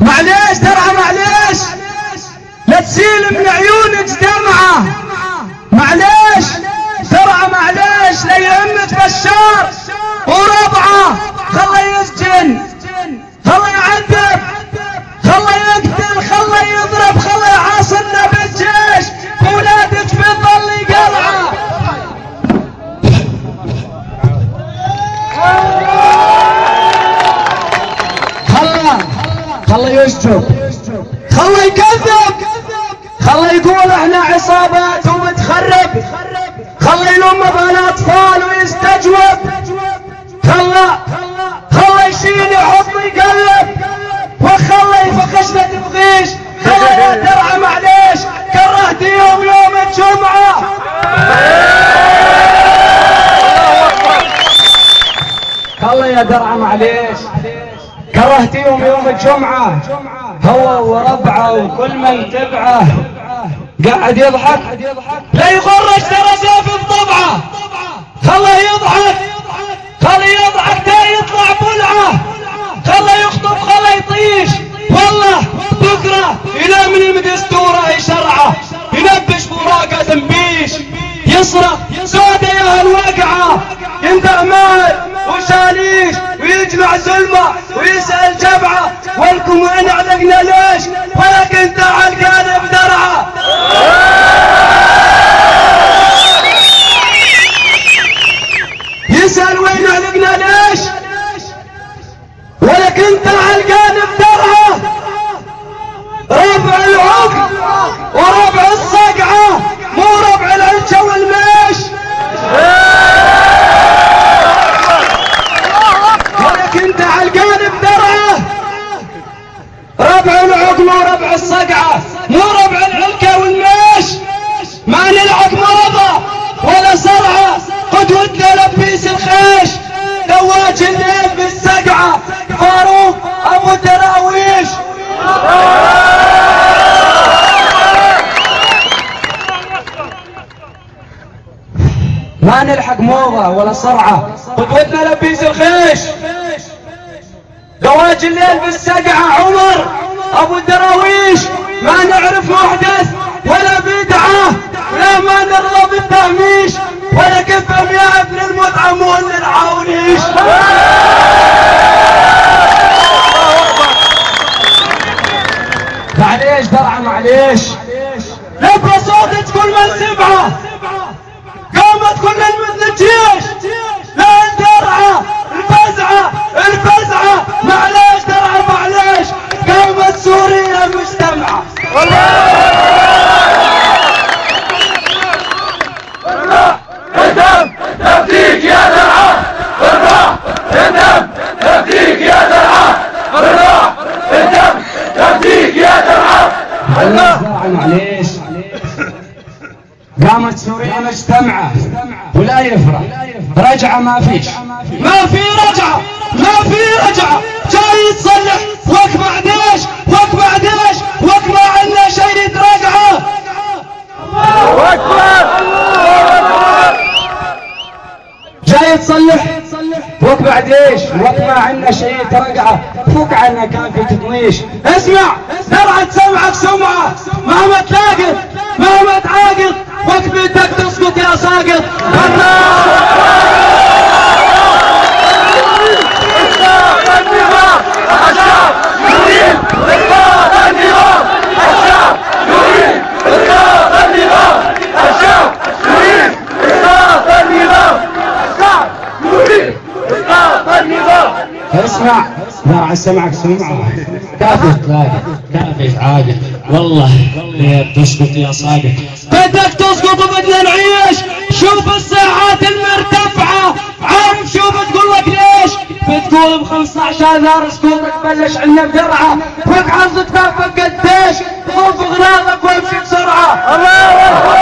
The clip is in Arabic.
معليش درعة معليش، لا تسيل من عيونك دمعة. معليش درعة معليش، لا يهمك بشار وربعة. خله يسجن، خله يعذب، خله يقتل، خله يضرب، خله يعاصرنا بالجيش، ولادك بتظل قلعة. خله يسجن، خله يكذب، خله يقول احنا عصابات ومتخرب، خله يلوم بالاطفال ويستجوب، خله يشيل يحط يقلب، وخله يفخشنا تفغيش. خله يا درعة معليش، كرهت يوم الجمعة. خله يا درعة معليش، كرهت يوم الجمعة. هو وربعه وكل من تبعه قاعد يضحك، لا يغرش ترى سيف بطبعه. خله يضحك، خله يضحك تا يطلع بلعه، خله يخطب، خله يطيش. والله بكره ينام من دستوره يشرعه، ينبش براقه تنبيش، يصرخ سوده يا هالوقعه، يندع مال وشاليش ويجمع زلمه ويسال جبعه. ولكم وين علقنا ليش؟ ولك انت علقان بدرعه. يسال وين علقنا ليش؟ ولك انت علقان بدرعه. ربع العقل وربع الصقعه، مو ربع العلجه والميش. ولك انت علقان بدرعه. ربع العقل وربع الصقعه، مو ربع العلكه والميش. ما نلعب مرضى ولا صرعه، قدوتنا لبيس الخيش، دواج الليل بالسقعه، فاروق ابو الدراويش. ما نلحق موضة ولا صرعة، قدوتنا لبيس الخيش، دواج الليل بالسقعة، عمر ابو الدراويش. ما نعرف محدث ولا بدعة، ولا ما نرضى بالتهميش، ولا كفهم يا ابن المطعم ولا العاونيش. معليش درعة معليش، نبرة صوتك كل من سمعه، قامت كل مثل الجيش. لا الدرعة الفزعة الفزعة، معليش درعة معليش، قامت سوريا مجتمعة. اندم تفديك يا درعة، بالراح اندم تفديك يا درعة، بالراح اندم تفديك يا درعة. معليش قامت سوريا مجتمعة، ولا يفرح رجعة ما فيش، ما في رجعة، ما في رجعة. جاي يتصلح وقمع ديش، وقمع ديش، وقمع عنا شيء رجعة. الله اكبر، الله اكبر. جاي تصلح وقمع ديش، وقمع عنا شيء رجعة، فوق عنا كان في تطويش. اسمع درعة سمعك سمعة، مهما تلاقط مهما تعاقط، وقت بدك تسقط يا ساقط. الشعب يريد إسقاط النظام، الشعب يريد إسقاط النظام، الشعب يريد إسقاط النظام، الشعب يريد إسقاط النظام. اسمع درعة سمعك سمعة، كافي تلاقط كافي تعاقط، والله بتسقط يا ساقط. بدك تسقط وبدنا نعيش، شوف الساعات المرتفعة، عارف شو بتقول لك ليش؟ بتقول ب15 آذار سقوطك بلش عنا بدرعة، فك عرض كتافك قديش، خذ اغراضك وامشي بسرعة. الله اكبر.